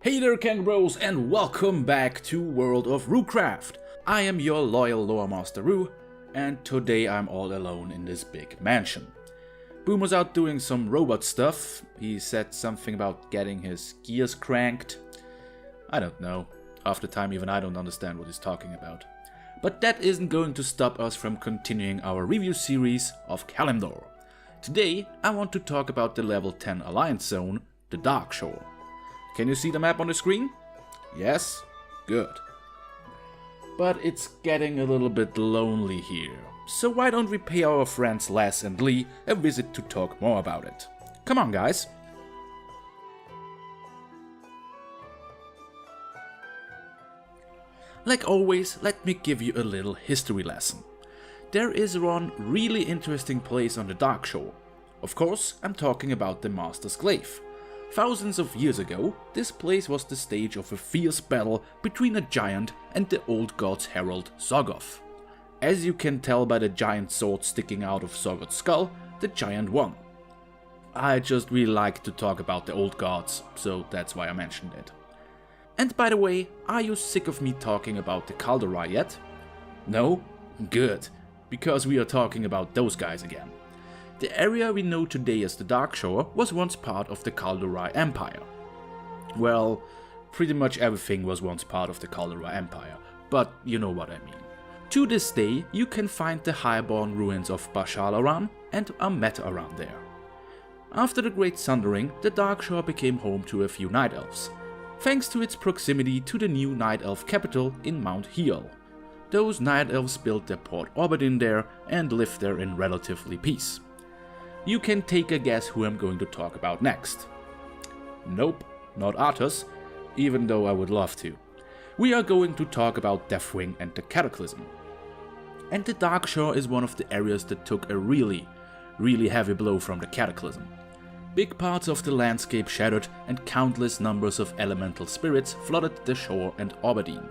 Hey there Kangaroos and welcome back to World of Roocraft. I am your loyal lore master Roo, and today I'm all alone in this big mansion. Boom was out doing some robot stuff. He said something about getting his gears cranked. I don't know. Half the time even I don't understand what he's talking about. But that isn't going to stop us from continuing our review series of Kalimdor. Today I want to talk about the level 10 Alliance zone, the Darkshore. Can you see the map on the screen? Yes? Good. But it's getting a little bit lonely here, so why don't we pay our friends Les and Lee a visit to talk more about it? Come on guys! Like always, let me give you a little history lesson. There is one really interesting place on the Darkshore. Of course, I'm talking about the Master's Glaive. Thousands of years ago, this place was the stage of a fierce battle between a giant and the old god's herald Zoggoth. As you can tell by the giant sword sticking out of Zoggoth's skull, the giant won. I just really like to talk about the old gods, so that's why I mentioned it. And by the way, are you sick of me talking about the Kaldorei yet? No? Good, because we are talking about those guys again. The area we know today as the Darkshore was once part of the Kaldorei Empire. Well, pretty much everything was once part of the Kaldorei Empire, but you know what I mean. To this day, you can find the highborn ruins of Bashalaran and Amet around there. After the Great Sundering, the Darkshore became home to a few Night Elves, thanks to its proximity to the new Night Elf capital in Mount Heal. Those Night Elves built their Port Oberdin there and lived there in relatively peace. You can take a guess who I'm going to talk about next. Nope, not Arthas, even though I would love to. We are going to talk about Deathwing and the Cataclysm. And the Darkshore is one of the areas that took a really heavy blow from the Cataclysm. Big parts of the landscape shattered and countless numbers of elemental spirits flooded the shore and Oberdin.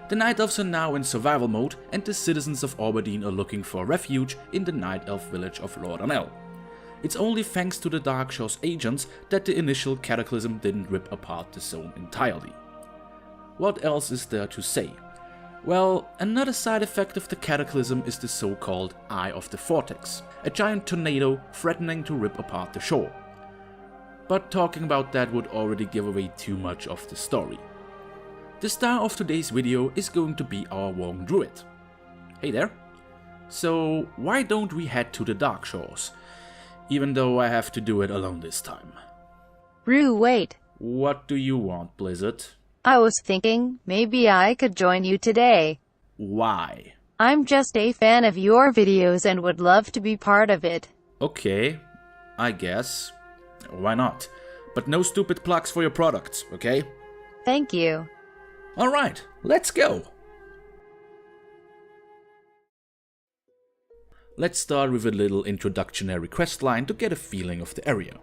The Night Elves are now in survival mode, and the citizens of Oberdin are looking for refuge in the Night Elf village of Lordanel. It's only thanks to the Darkshore's agents that the initial Cataclysm didn't rip apart the zone entirely. What else is there to say? Well, another side effect of the Cataclysm is the so-called Eye of the Vortex, a giant tornado threatening to rip apart the shore. But talking about that would already give away too much of the story. The star of today's video is going to be our Wong Druid. Hey there! So why don't we head to the Darkshores? Even though I have to do it alone this time. Roo, wait. What do you want, Blizzard? I was thinking, maybe I could join you today. Why? I'm just a fan of your videos and would love to be part of it. Okay, I guess. Why not? But no stupid plugs for your products, okay? Thank you. Alright, let's go! Let's start with a little introductory questline to get a feeling of the area.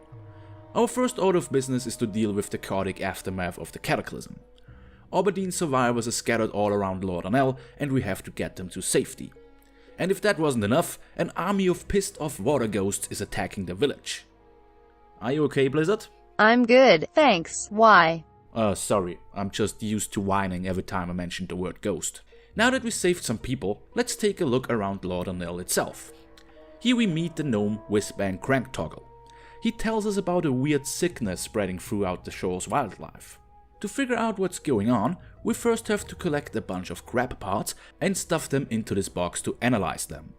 Our first order of business is to deal with the chaotic aftermath of the Cataclysm. Oberdin survivors are scattered all around Lordanel, and we have to get them to safety. And if that wasn't enough, an army of pissed off water ghosts is attacking the village. Are you okay, Blizzard? I'm good, thanks. Why? Sorry, I'm just used to whining every time I mention the word ghost. Now that we saved some people, let's take a look around Lordanel itself. Here we meet the gnome Whizbang Cranktoggle. He tells us about a weird sickness spreading throughout the shore's wildlife. To figure out what's going on, we first have to collect a bunch of crab parts and stuff them into this box to analyze them.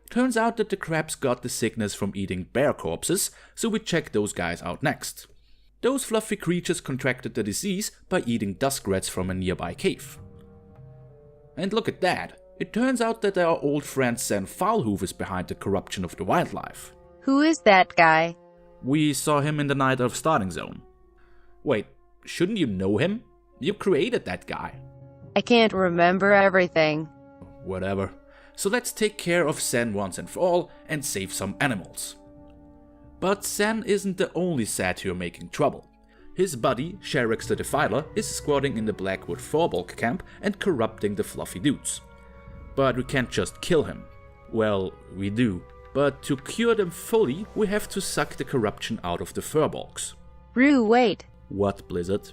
Turns out that the crabs got the sickness from eating bear corpses, so we check those guys out next. Those fluffy creatures contracted the disease by eating duskrats from a nearby cave. And look at that, it turns out that our old friend Sen Foulhoof is behind the corruption of the wildlife. Who is that guy? We saw him in the Night Elf starting zone. Wait, shouldn't you know him? You created that guy. I can't remember everything. Whatever. So let's take care of Sen once and for all and save some animals. But Sen isn't the only satyr making trouble. His buddy, Sherix the Defiler, is squatting in the Blackwood Thorbolg camp and corrupting the fluffy dudes. But we can't just kill him. Well, we do. But to cure them fully, we have to suck the corruption out of the Thorbolgs. Roo, wait. What, Blizzard?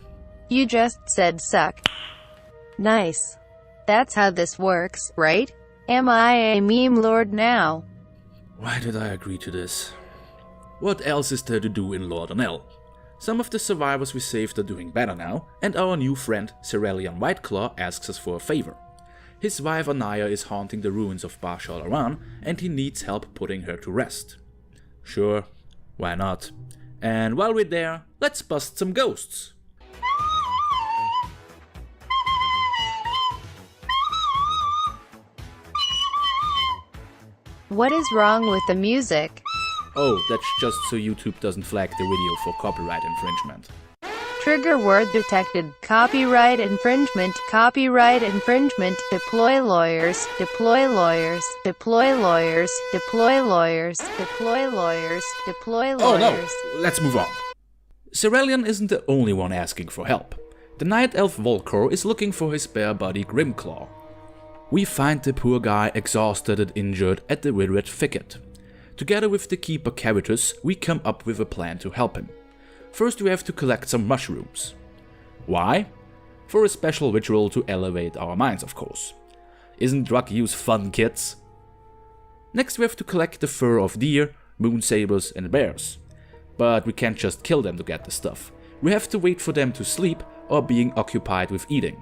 You just said suck. Nice. That's how this works, right? Am I a meme lord now? Why did I agree to this? What else is there to do in Lordanelle? Some of the survivors we saved are doing better now, and our new friend Cerulean Whiteclaw asks us for a favor. His wife Anaya is haunting the ruins of Bar Shalaran, and he needs help putting her to rest. Sure, why not? And while we're there, let's bust some ghosts. What is wrong with the music? Oh, that's just so YouTube doesn't flag the video for copyright infringement. Trigger word detected. Copyright infringement. Copyright infringement. Deploy lawyers. Deploy lawyers. Deploy lawyers. Deploy lawyers. Deploy lawyers. Deploy lawyers. Oh no, let's move on. Cerulean isn't the only one asking for help. The Night Elf Volcor is looking for his bear buddy Grimclaw. We find the poor guy exhausted and injured at the Withered Thicket. Together with the Keeper Caritas, we come up with a plan to help him. First we have to collect some mushrooms. Why? For a special ritual to elevate our minds, of course. Isn't drug use fun, kids? Next we have to collect the fur of deer, moon sabers and bears. But we can't just kill them to get the stuff. We have to wait for them to sleep or being occupied with eating.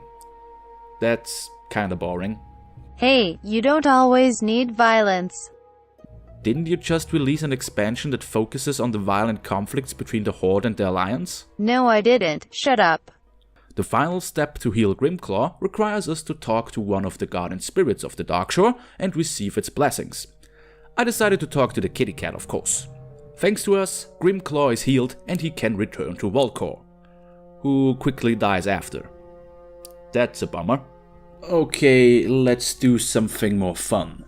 That's kinda boring. Hey, you don't always need violence. Didn't you just release an expansion that focuses on the violent conflicts between the Horde and the Alliance? No, I didn't. Shut up. The final step to heal Grimclaw requires us to talk to one of the guardian spirits of the Darkshore and receive its blessings. I decided to talk to the kitty cat, of course. Thanks to us, Grimclaw is healed and he can return to Volcor, who quickly dies after. That's a bummer. Okay, let's do something more fun.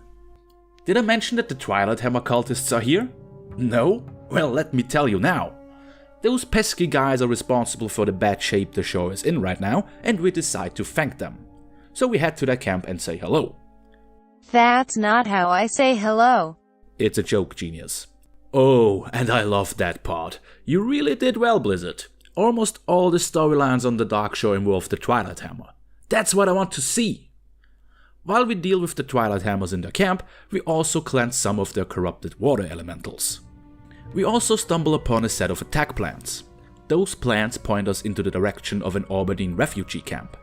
Did I mention that the Twilight Hammer cultists are here? No? Well, let me tell you now. Those pesky guys are responsible for the bad shape the show is in right now, and we decide to thank them. So we head to their camp and say hello. That's not how I say hello. It's a joke, genius. Oh, and I love that part. You really did well, Blizzard. Almost all the storylines on the Darkshore involve the Twilight Hammer. That's what I want to see. While we deal with the Twilight Hammers in their camp, we also cleanse some of their corrupted water elementals. We also stumble upon a set of attack plans. Those plans point us into the direction of an Aubergine refugee camp.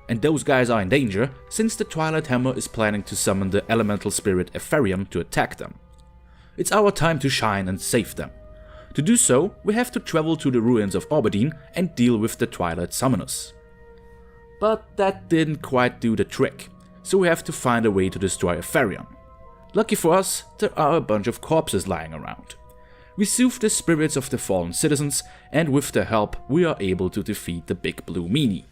And those guys are in danger, since the Twilight Hammer is planning to summon the elemental spirit Epherium to attack them. It's our time to shine and save them. To do so, we have to travel to the ruins of Aubergine and deal with the Twilight Summoners. But that didn't quite do the trick. So we have to find a way to destroy Epherium. Lucky for us, there are a bunch of corpses lying around. We soothe the spirits of the fallen citizens, and with their help we are able to defeat the Big Blue Meanie.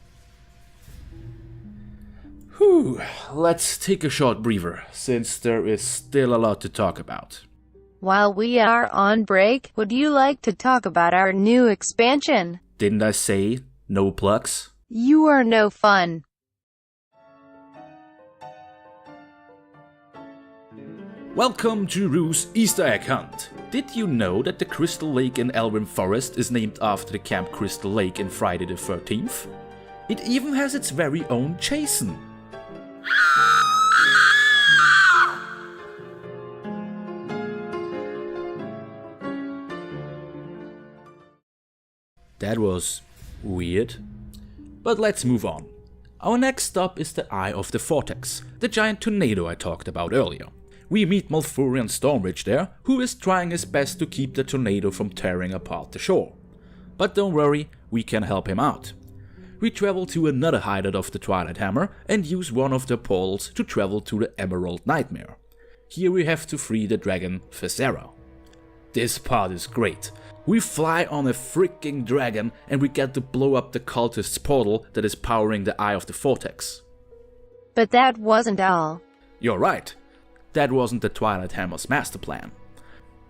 Whew, let's take a short breather, since there is still a lot to talk about. While we are on break, would you like to talk about our new expansion? Didn't I say no plugs? You are no fun. Welcome to Roo's Easter egg hunt! Did you know that the Crystal Lake in Elrim Forest is named after the Camp Crystal Lake in Friday the 13th? It even has its very own Jason! That was weird. But let's move on. Our next stop is the Eye of the Vortex, the giant tornado I talked about earlier. We meet Malfurion Stormridge there, who is trying his best to keep the tornado from tearing apart the shore. But don't worry, we can help him out. We travel to another hideout of the Twilight Hammer and use one of their portals to travel to the Emerald Nightmare. Here we have to free the dragon Visera. This part is great. We fly on a freaking dragon and we get to blow up the cultist's portal that is powering the Eye of the Vortex. But that wasn't all. You're right. That wasn't the Twilight Hammer's master plan.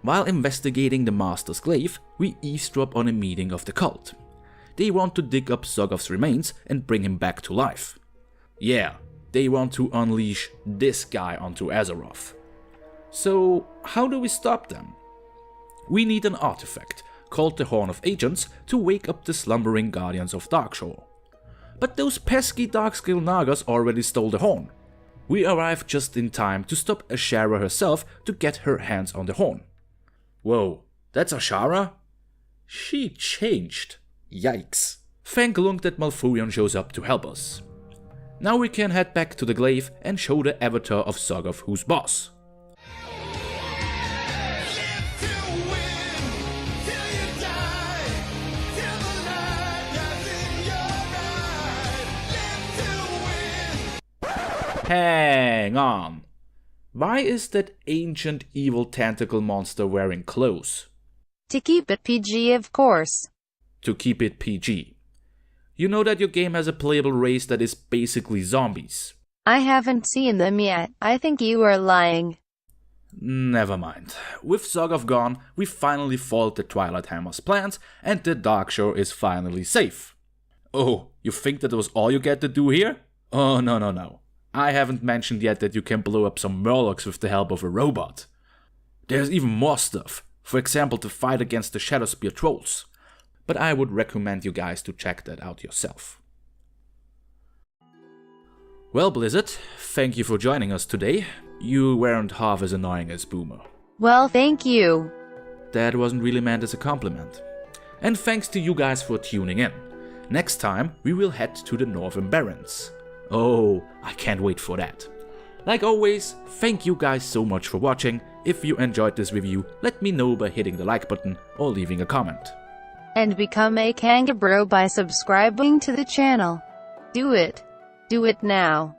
While investigating the Master's Glaive, we eavesdrop on a meeting of the cult. They want to dig up Zogov's remains and bring him back to life. Yeah, they want to unleash this guy onto Azeroth. So, how do we stop them? We need an artifact, called the Horn of Agents, to wake up the slumbering Guardians of Darkshore. but those pesky Darkscale Nagas already stole the horn. We arrive just in time to stop Ashara herself to get her hands on the horn. Whoa, that's Ashara? She changed. Yikes. Thank Lunk that Malfurion shows up to help us. Now we can head back to the glaive and show the avatar of Zagov who's boss. Hang on. Why is that ancient evil tentacle monster wearing clothes? To keep it PG, of course. To keep it PG. You know that your game has a playable race that is basically zombies. I haven't seen them yet. I think you are lying. Never mind. With Zagov gone, we finally foiled the Twilight Hammer's plans and the Darkshore is finally safe. Oh, you think that was all you get to do here? Oh, no. I haven't mentioned yet that you can blow up some Murlocs with the help of a robot. There's even more stuff, for example to fight against the Shadowspear trolls. But I would recommend you guys to check that out yourself. Well, Blizzard, thank you for joining us today. You weren't half as annoying as Boomer. Well, thank you. That wasn't really meant as a compliment. And thanks to you guys for tuning in. Next time we will head to the Northern Barrens. Oh, I can't wait for that. Like always, thank you guys so much for watching. If you enjoyed this review, let me know by hitting the like button or leaving a comment. And become a Kanga Bro by subscribing to the channel. Do it. Do it now.